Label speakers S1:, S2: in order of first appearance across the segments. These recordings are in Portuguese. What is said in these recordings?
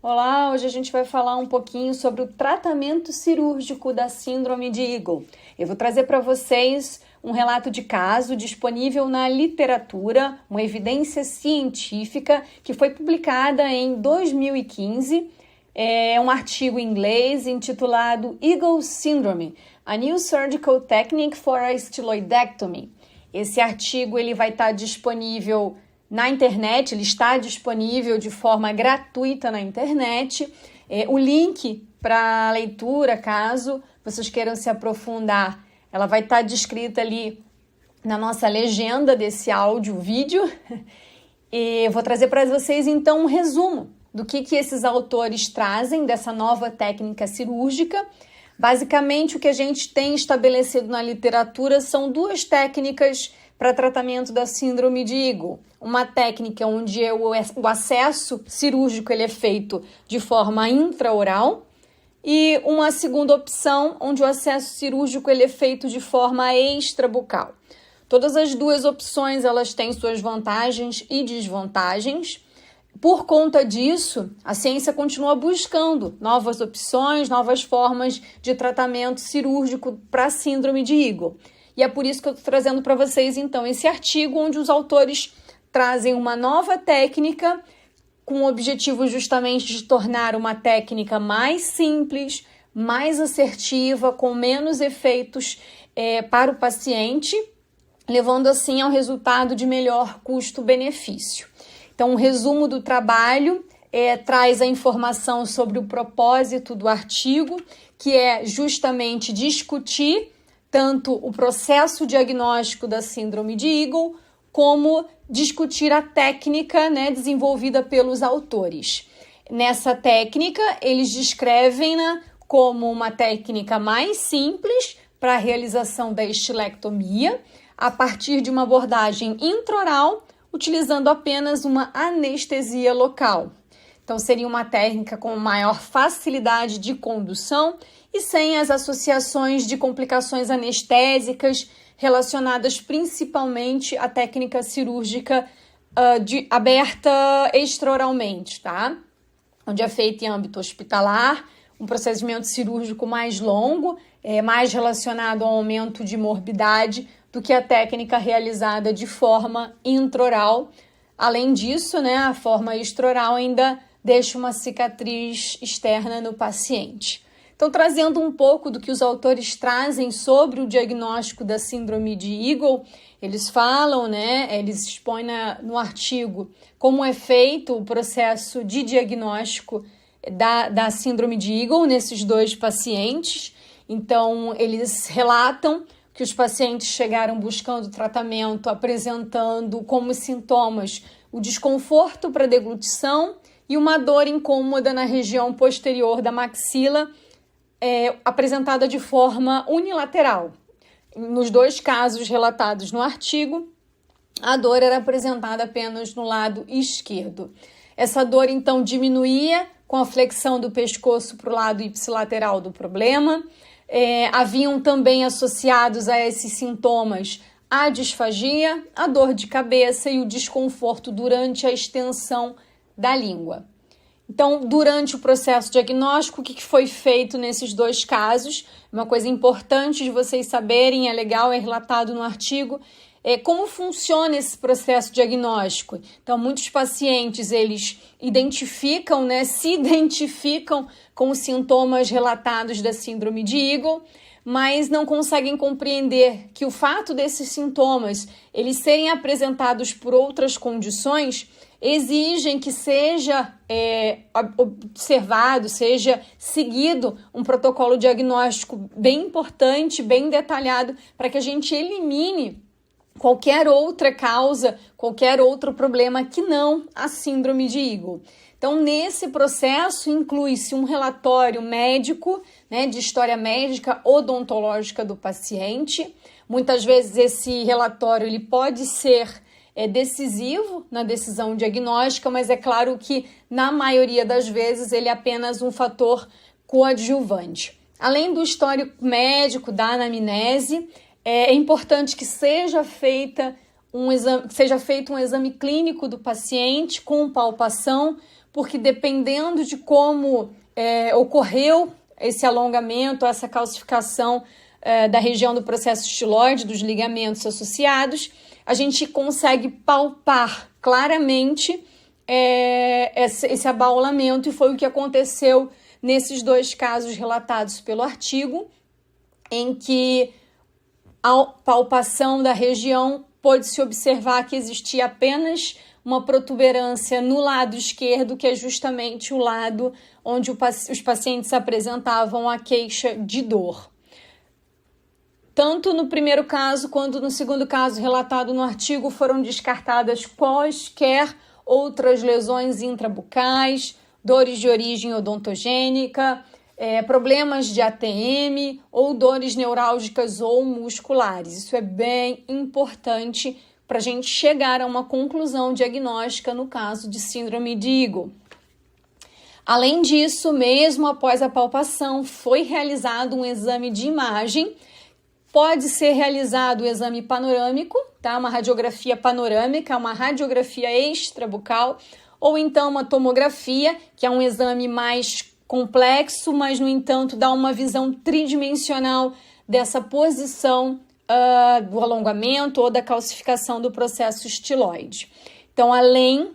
S1: Olá, hoje a gente vai falar um pouquinho sobre o tratamento cirúrgico da síndrome de Eagle. Eu vou trazer para vocês um relato de caso disponível na literatura, uma evidência científica que foi publicada em 2015. É um artigo em inglês intitulado Eagle Syndrome, A New Surgical Technique for a Styloidectomy. Esse artigo ele vai estar disponível na internet, ele está disponível de forma gratuita na internet. O link para a leitura, caso vocês queiram se aprofundar, ela vai estar descrita ali na nossa legenda desse áudio-vídeo. E vou trazer para vocês, então, um resumo do que esses autores trazem dessa nova técnica cirúrgica. Basicamente, o que a gente tem estabelecido na literatura são duas técnicas para tratamento da síndrome de Eagle. Uma técnica onde o acesso cirúrgico ele é feito de forma intraoral e uma segunda opção onde o acesso cirúrgico ele é feito de forma extrabucal. Todas as duas opções elas têm suas vantagens e desvantagens. Por conta disso, a ciência continua buscando novas opções, novas formas de tratamento cirúrgico para a síndrome de Eagle. E é por isso que eu estou trazendo para vocês, então, esse artigo onde os autores trazem uma nova técnica com o objetivo justamente de tornar uma técnica mais simples, mais assertiva, com menos efeitos para o paciente, levando assim ao resultado de melhor custo-benefício. Então, um resumo do trabalho traz a informação sobre o propósito do artigo, que é justamente discutir tanto o processo diagnóstico da síndrome de Eagle, como discutir a técnica desenvolvida pelos autores. Nessa técnica, eles descrevem-na como uma técnica mais simples para a realização da estilectomia, a partir de uma abordagem intraoral, utilizando apenas uma anestesia local. Então, seria uma técnica com maior facilidade de condução e sem as associações de complicações anestésicas relacionadas principalmente à técnica cirúrgica aberta extraoralmente, tá? Onde é feita em âmbito hospitalar, um procedimento cirúrgico mais longo, mais relacionado ao aumento de morbidade do que a técnica realizada de forma intraoral. Além disso, a forma extraoral ainda deixa uma cicatriz externa no paciente. Então, trazendo um pouco do que os autores trazem sobre o diagnóstico da síndrome de Eagle, eles falam, eles expõem no artigo como é feito o processo de diagnóstico da síndrome de Eagle nesses dois pacientes. Então, eles relatam que os pacientes chegaram buscando tratamento, apresentando como sintomas o desconforto para deglutição e uma dor incômoda na região posterior da maxila, apresentada de forma unilateral. Nos dois casos relatados no artigo, a dor era apresentada apenas no lado esquerdo. Essa dor, então, diminuía com a flexão do pescoço para o lado ipsilateral do problema. Haviam também associados a esses sintomas a disfagia, a dor de cabeça e o desconforto durante a extensão da língua. Então, durante o processo diagnóstico, o que foi feito nesses dois casos? Uma coisa importante de vocês saberem, é legal, é relatado no artigo, como funciona esse processo diagnóstico. Então, muitos pacientes, eles se identificam com os sintomas relatados da síndrome de Eagle, mas não conseguem compreender que o fato desses sintomas eles serem apresentados por outras condições exigem que seja observado, seja seguido um protocolo diagnóstico bem importante, bem detalhado, para que a gente elimine qualquer outra causa, qualquer outro problema que não a síndrome de Eagle. Então, nesse processo, inclui-se um relatório médico, de história médica odontológica do paciente. Muitas vezes esse relatório ele pode ser decisivo na decisão diagnóstica, mas é claro que, na maioria das vezes, ele é apenas um fator coadjuvante. Além do histórico médico, da anamnese, é importante que seja feito um exame clínico do paciente com palpação, porque dependendo de como ocorreu esse alongamento, essa calcificação da região do processo estiloide, dos ligamentos associados, a gente consegue palpar claramente esse abaulamento, e foi o que aconteceu nesses 2 casos relatados pelo artigo, em que a palpação da região pôde-se observar que existia apenas uma protuberância no lado esquerdo, que é justamente o lado onde os pacientes apresentavam a queixa de dor. Tanto no primeiro caso quanto no segundo caso relatado no artigo, foram descartadas quaisquer outras lesões intrabucais, dores de origem odontogênica, problemas de ATM ou dores neurálgicas ou musculares. Isso é bem importante para a gente chegar a uma conclusão diagnóstica no caso de síndrome de Eagle. Além disso, mesmo após a palpação, foi realizado um exame de imagem. Pode ser realizado o exame panorâmico, tá? Uma radiografia panorâmica, uma radiografia extrabucal, ou então uma tomografia, que é um exame mais complexo, mas, no entanto, dá uma visão tridimensional dessa posição do alongamento ou da calcificação do processo estiloide. Então, além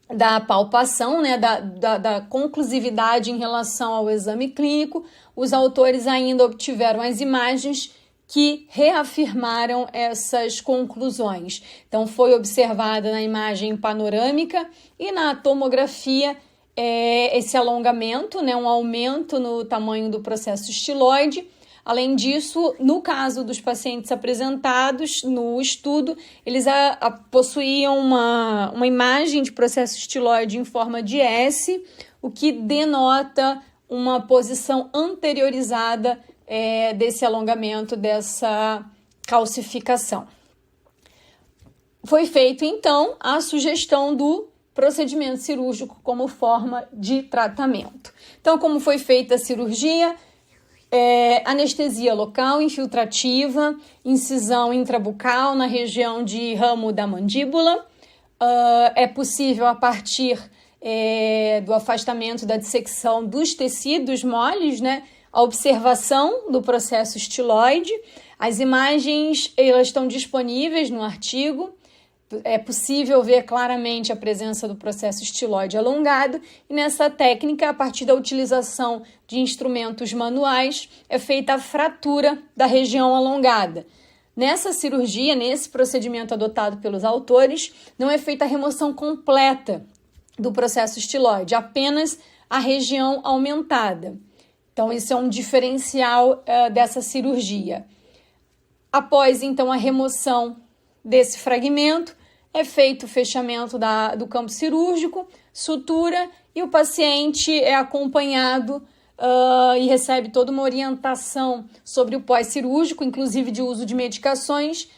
S1: da palpação, né, da conclusividade em relação ao exame clínico, os autores ainda obtiveram as imagens que reafirmaram essas conclusões. Então, foi observada na imagem panorâmica e na tomografia esse alongamento, né, um aumento no tamanho do processo estiloide. Além disso, no caso dos pacientes apresentados no estudo, eles possuíam uma imagem de processo estiloide em forma de S, o que denota uma posição anteriorizada desse alongamento, dessa calcificação. Foi feito, então, a sugestão do procedimento cirúrgico como forma de tratamento. Então, como foi feita a cirurgia? Anestesia local infiltrativa, incisão intrabucal na região de ramo da mandíbula. É possível a partir do afastamento da dissecção dos tecidos moles, né? A observação do processo estiloide. As imagens elas estão disponíveis no artigo. É possível ver claramente a presença do processo estiloide alongado, e nessa técnica, a partir da utilização de instrumentos manuais, é feita a fratura da região alongada. Nessa cirurgia, nesse procedimento adotado pelos autores, não é feita a remoção completa do processo estiloide, apenas a região aumentada. Então, isso é um diferencial dessa cirurgia. Após, então, a remoção desse fragmento, é feito o fechamento do campo cirúrgico, sutura, e o paciente é acompanhado e recebe toda uma orientação sobre o pós-cirúrgico, inclusive de uso de medicações,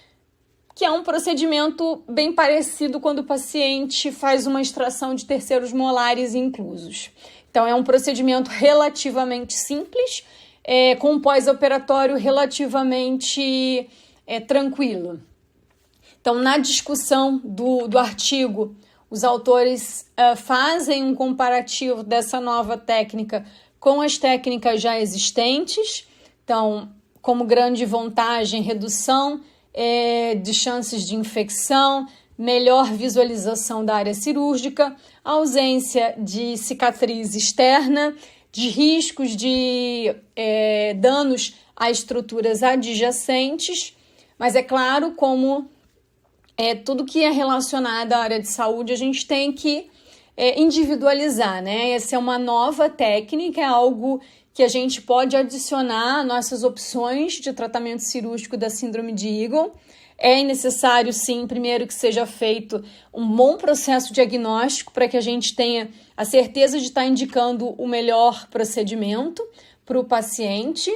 S1: que é um procedimento bem parecido quando o paciente faz uma extração de terceiros molares inclusos. Então, é um procedimento relativamente simples, com um pós-operatório relativamente tranquilo. Então, na discussão do artigo, os autores fazem um comparativo dessa nova técnica com as técnicas já existentes. Então, como grande vantagem, redução de chances de infecção, melhor visualização da área cirúrgica, ausência de cicatriz externa, de riscos de danos a estruturas adjacentes, mas é claro, como tudo que é relacionado à área de saúde, a gente tem que individualizar, né? Essa é uma nova técnica, é algo que a gente pode adicionar às nossas opções de tratamento cirúrgico da síndrome de Eagle. É necessário, sim, primeiro que seja feito um bom processo diagnóstico para que a gente tenha a certeza de estar indicando o melhor procedimento para o paciente.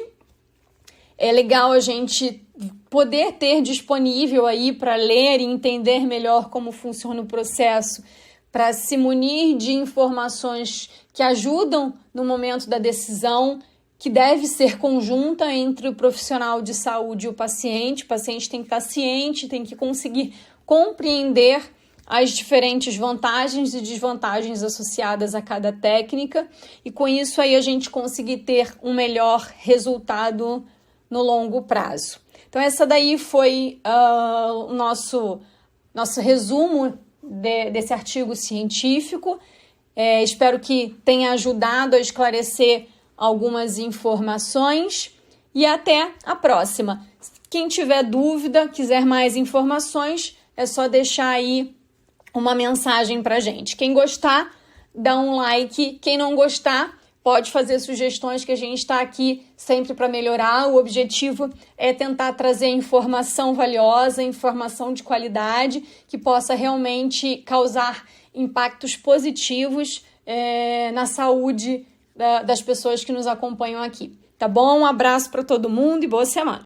S1: É legal a gente poder ter disponível aí para ler e entender melhor como funciona o processo, para se munir de informações que ajudam no momento da decisão, que deve ser conjunta entre o profissional de saúde e o paciente. O paciente tem que estar ciente, tem que conseguir compreender as diferentes vantagens e desvantagens associadas a cada técnica e com isso aí a gente conseguir ter um melhor resultado no longo prazo. Então essa daí foi o nosso resumo desse artigo científico. Espero que tenha ajudado a esclarecer algumas informações e até a próxima. Quem tiver dúvida, quiser mais informações, é só deixar aí uma mensagem pra gente. Quem gostar, dá um like. Quem não gostar, pode fazer sugestões que a gente está aqui sempre para melhorar. O objetivo é tentar trazer informação valiosa, informação de qualidade, que possa realmente causar impactos positivos na saúde das pessoas que nos acompanham aqui. Tá bom? Um abraço para todo mundo e boa semana.